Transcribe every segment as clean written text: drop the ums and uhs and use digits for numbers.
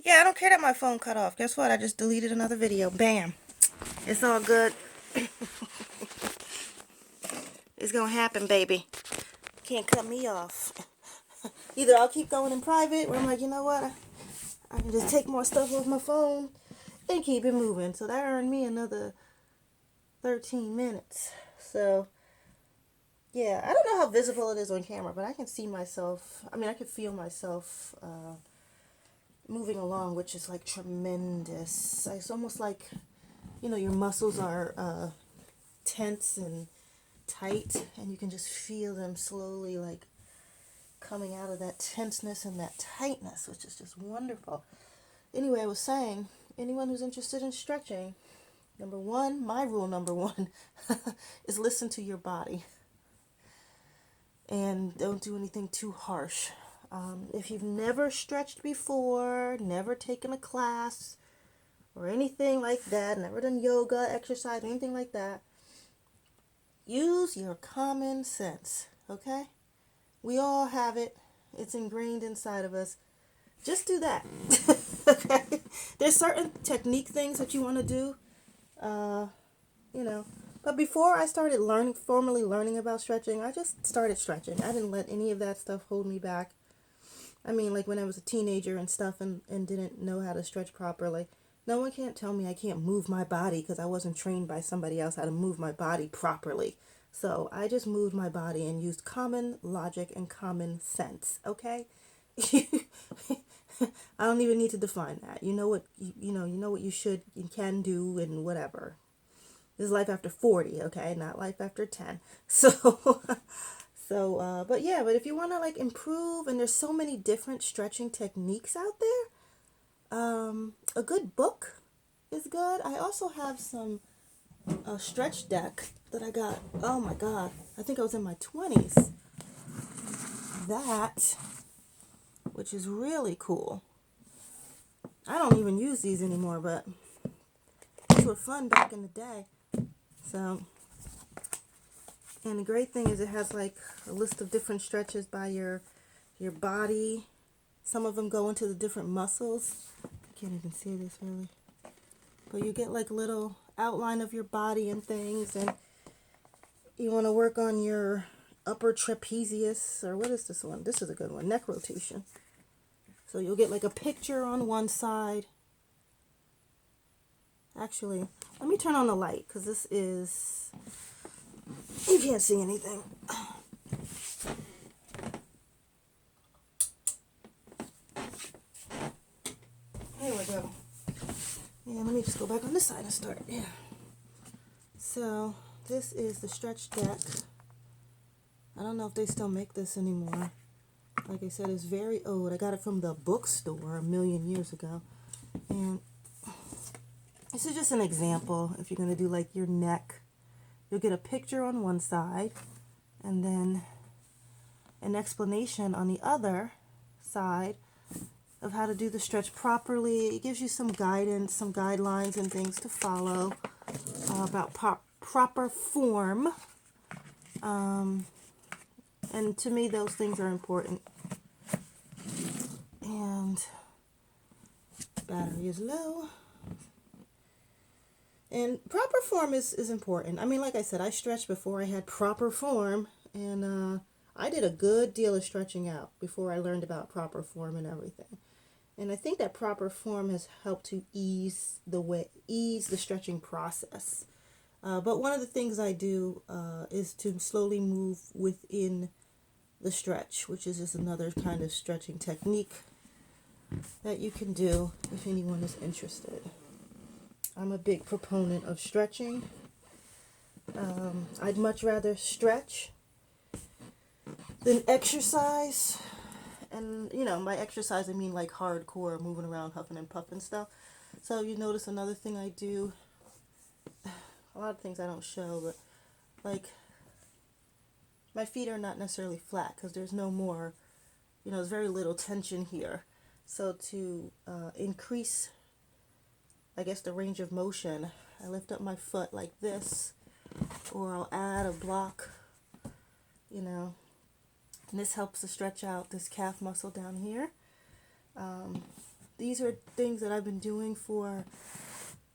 Yeah, I don't care that my phone cut off. Guess what? I just deleted another video. Bam. It's all good. It's gonna happen, baby. Can't cut me off. Either I'll keep going in private, or I'm like, you know what? I can just take more stuff off my phone and keep it moving. So that earned me another 13 minutes. So, yeah, I don't know how visible it is on camera, but I can see myself. I mean, I can feel myself moving along, which is like tremendous. It's almost like, your muscles are tense and tight, and you can just feel them slowly like coming out of that tenseness and that tightness, which is just wonderful. Anyway, I was saying, anyone who's interested in stretching, number one, my rule number one, is listen to your body and don't do anything too harsh. If you've never stretched before, never taken a class or anything like that, never done yoga, exercise, anything like that, use your common sense, okay? We all have it. It's ingrained inside of us. Just do that. Okay? There's certain technique things that you want to do, uh, you know. But before I started formally learning about stretching, I just started stretching. I didn't let any of that stuff hold me back. I mean, like when I was a teenager and stuff and didn't know how to stretch properly. No one can't tell me I can't move my body because I wasn't trained by somebody else how to move my body properly. So I just moved my body and used common logic and common sense, okay? I don't even need to define that. You know what you know what you should and can do and whatever. This is life after 40, okay? Not life after 10. So but yeah, but if you want to like improve, and there's so many different stretching techniques out there, a good book is good. I also have some stretch deck that I got. Oh my God, I think I was in my 20s. That, which is really cool. I don't even use these anymore, but these were fun back in the day. So, and the great thing is it has like a list of different stretches by your body. Some of them go into the different muscles. I can't even see this really. But you get like a little outline of your body and things, and you want to work on your upper trapezius, or what is this one? This is a good one, neck rotation. So you'll get like a picture on one side. Actually, let me turn on the light because this is, you can't see anything. There we go. Yeah, let me just go back on this side and start. Yeah. So this is the stretch deck. I don't know if they still make this anymore. Like I said, it's very old. I got it from the bookstore a million years ago. And this is just an example. If you're going to do like your neck, you'll get a picture on one side and then an explanation on the other side of how to do the stretch properly. It gives you some guidance, some guidelines and things to follow about proper form. And to me, those things are important. And battery is low. And proper form is important. I mean, like I said, I stretched before I had proper form. And I did a good deal of stretching out before I learned about proper form and everything. And I think that proper form has helped to ease the stretching process. But one of the things I do is to slowly move within the stretch, which is just another kind of stretching technique that you can do if anyone is interested. I'm a big proponent of stretching. I'd much rather stretch than exercise. And, by exercise, I mean like hardcore, moving around, huffing and puffing stuff. So you notice another thing I do, a lot of things I don't show, but like my feet are not necessarily flat because there's no more, there's very little tension here. So to increase, I guess, the range of motion, I lift up my foot like this, or I'll add a block, and this helps to stretch out this calf muscle down here. The these are things that I've been doing for,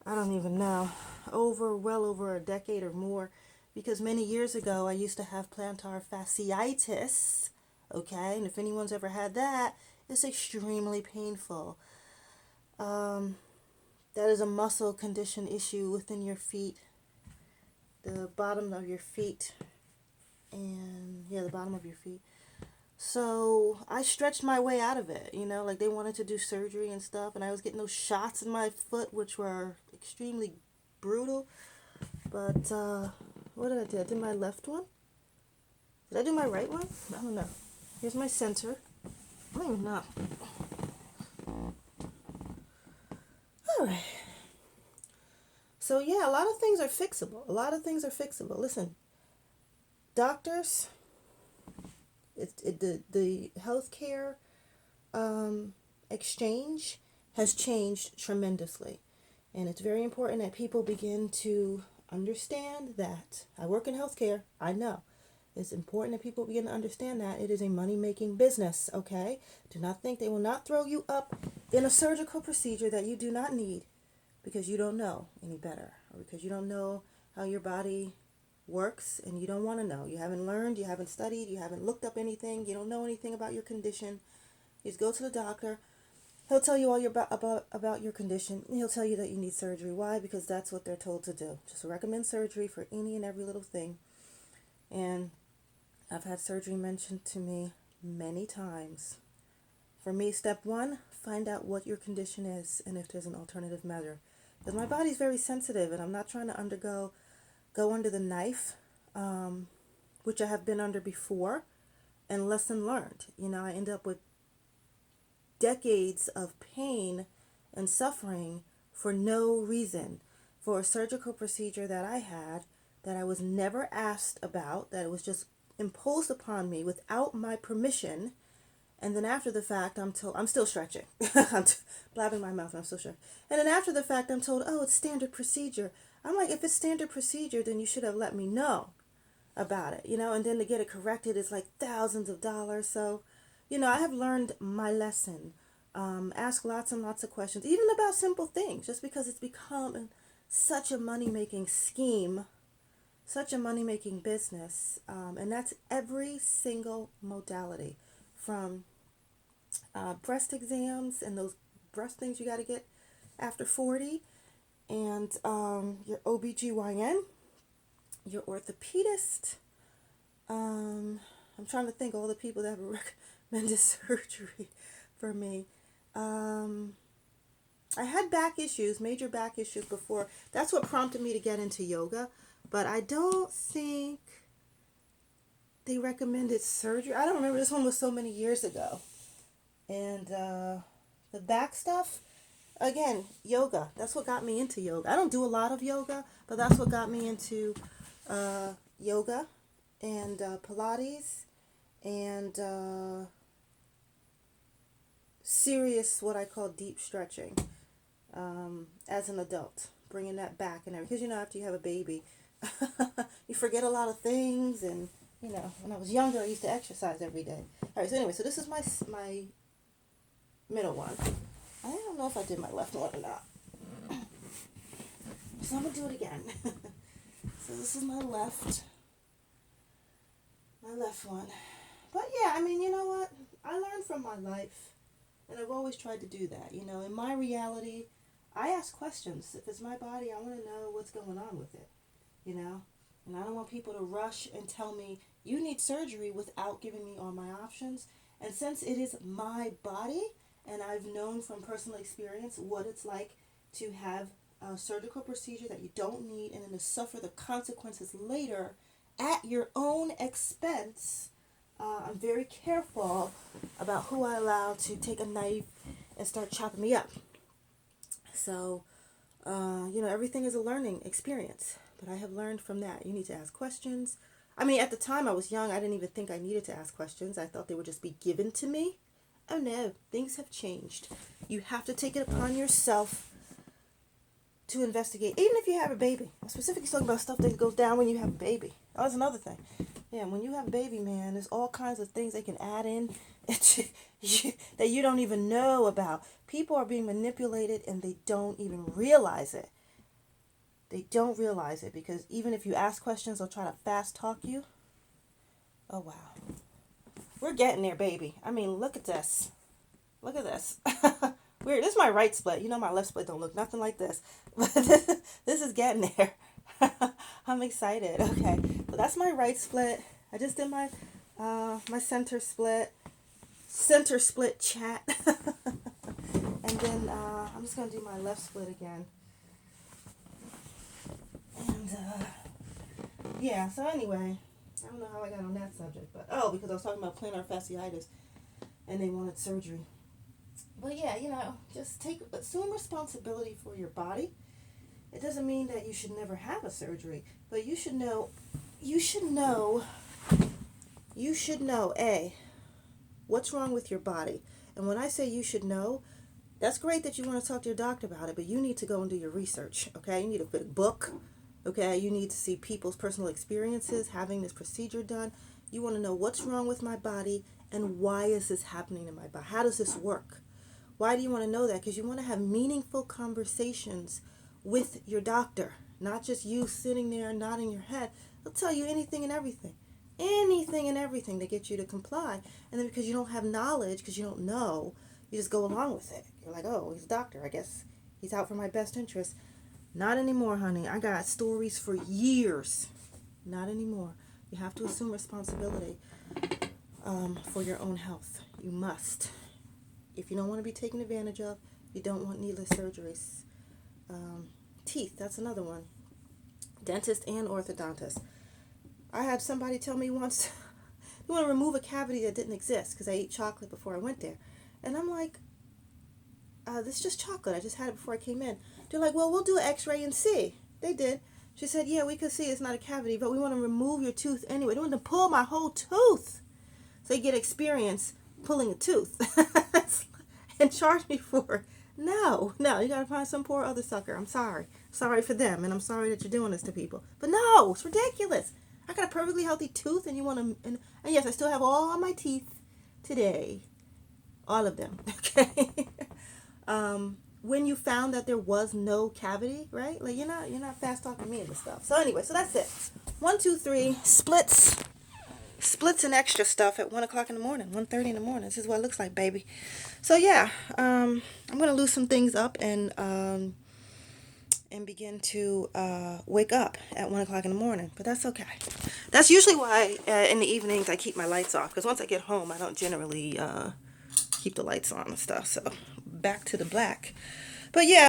I don't even know, well over a decade or more. Because many years ago, I used to have plantar fasciitis. Okay, and if anyone's ever had that, it's extremely painful. Um, that is a muscle condition issue within your feet, the bottom of your feet, and yeah, the bottom of your feet. So I stretched my way out of it, like they wanted to do surgery and stuff, and I was getting those shots in my foot, which were extremely brutal. But what did I do? I did my left one. Did I do my right one? I don't know. Here's my center. I don't even know. All right. So yeah, a lot of things are fixable. Listen, doctors, the healthcare exchange has changed tremendously, and it's very important that people begin to understand that. I work in healthcare. I know. It's important that people begin to understand that it is a money-making business, okay? Do not think they will not throw you up in a surgical procedure that you do not need because you don't know any better, or because you don't know how your body works and you don't want to know. You haven't learned, you haven't studied, you haven't looked up anything, you don't know anything about your condition. You just go to the doctor. He'll tell you all about your condition, and he'll tell you that you need surgery. Why? Because that's what they're told to do. Just recommend surgery for any and every little thing. And I've had surgery mentioned to me many times. For me, step one, find out what your condition is and if there's an alternative measure. Because my body's very sensitive, and I'm not trying to go under the knife, which I have been under before, and lesson learned. I end up with decades of pain and suffering for no reason, for a surgical procedure that I had that I was never asked about, that it was just imposed upon me without my permission. And then after the fact, I'm told, I'm still stretching. I'm blabbing my mouth and I'm still stretching. And then after the fact, I'm told, oh, it's standard procedure. I'm like, if it's standard procedure, then you should have let me know about it, and then to get it corrected is like thousands of dollars. So, I have learned my lesson. Ask lots and lots of questions, even about simple things, just because it's become such a money-making scheme, such a money-making business. And that's every single modality, from breast exams and those breast things you got to get after 40, and your OBGYN, your orthopedist. I'm trying to think all the people that have recommended surgery for me. I had back issues, major back issues before. That's what prompted me to get into yoga. But I don't think they recommended surgery. I don't remember. This one was so many years ago. And the back stuff, again, yoga. That's what got me into yoga. I don't do a lot of yoga, but that's what got me into yoga and Pilates and serious, what I call deep stretching as an adult. Bringing that back and everything. Because, after you have a baby, you forget a lot of things. And, when I was younger, I used to exercise every day. All right, so anyway, so this is my middle one. I don't know if I did my left one or not. So I'm going to do it again. So this is my left one. But yeah, I mean, you know what? I learned from my life, and I've always tried to do that. In my reality, I ask questions. If it's my body, I want to know what's going on with it, And I don't want people to rush and tell me, you need surgery, without giving me all my options. And since it is my body, and I've known from personal experience what it's like to have a surgical procedure that you don't need, and then to suffer the consequences later at your own expense, I'm very careful about who I allow to take a knife and start chopping me up. So, everything is a learning experience. But I have learned from that. You need to ask questions. I mean, at the time I was young, I didn't even think I needed to ask questions. I thought they would just be given to me. Oh no, things have changed. You have to take it upon yourself to investigate, even if you have a baby. I'm specifically talking about stuff that goes down when you have a baby. Oh, that's another thing. Yeah, when you have a baby, man, there's all kinds of things they can add in that you don't even know about. People are being manipulated and they don't even realize it. They don't realize it because even if you ask questions, they'll try to fast talk you. Oh, wow. We're getting there, baby. I mean, look at this. Look at this. Weird. This is my right split. You know my left split don't look nothing like this. But this is getting there. I'm excited. Okay. So that's my right split. I just did my my center split. Center split chat. And then I'm just going to do my left split again. And yeah, so anyway, I don't know how I got on that subject, but because I was talking about plantar fasciitis and they wanted surgery. But yeah, just assume responsibility for your body. It doesn't mean that you should never have a surgery, but you should know, A, what's wrong with your body. And when I say you should know, that's great that you want to talk to your doctor about it, but you need to go and do your research, okay? You need to put a book, okay? You need to see people's personal experiences having this procedure done. You want to know what's wrong with my body and why is this happening in my body? How does this work? Why do you want to know that? Because you want to have meaningful conversations with your doctor, not just you sitting there nodding your head. They'll tell you anything and everything to get you to comply. And then because you don't have knowledge, because you don't know, you just go along with it. You're like, oh, he's a doctor. I guess he's out for my best interest. Not anymore, honey. I got stories for years. Not anymore. You have to assume responsibility for your own health. You must. If you don't want to be taken advantage of, you don't want needless surgeries. Teeth, that's another one. Dentist and orthodontist. I had somebody tell me once, you want to remove a cavity that didn't exist because I ate chocolate before I went there. And I'm like, this is just chocolate. I just had it before I came in. They're like, well, we'll do an x-ray and see. They did. She said, yeah, we could see it's not a cavity, but we want to remove your tooth anyway. They want to pull my whole tooth. So you get experience pulling a tooth and charge me for it. No, you got to find some poor other sucker. I'm sorry. Sorry for them, and I'm sorry that you're doing this to people. But no, it's ridiculous. I got a perfectly healthy tooth, and you want to... And yes, I still have all my teeth today. All of them. Okay? When you found that there was no cavity, right? Like, you're not fast talking me into stuff. So anyway, so that's it. 1, 2, 3, splits and extra stuff at 1 o'clock in the morning, 1:30 in the morning. This is what it looks like, baby. So yeah, I'm going to lose some things up and begin to wake up at 1 o'clock in the morning. But that's okay. That's usually why in the evenings I keep my lights off. Because once I get home, I don't generally keep the lights on and stuff. So back to the black. But yeah.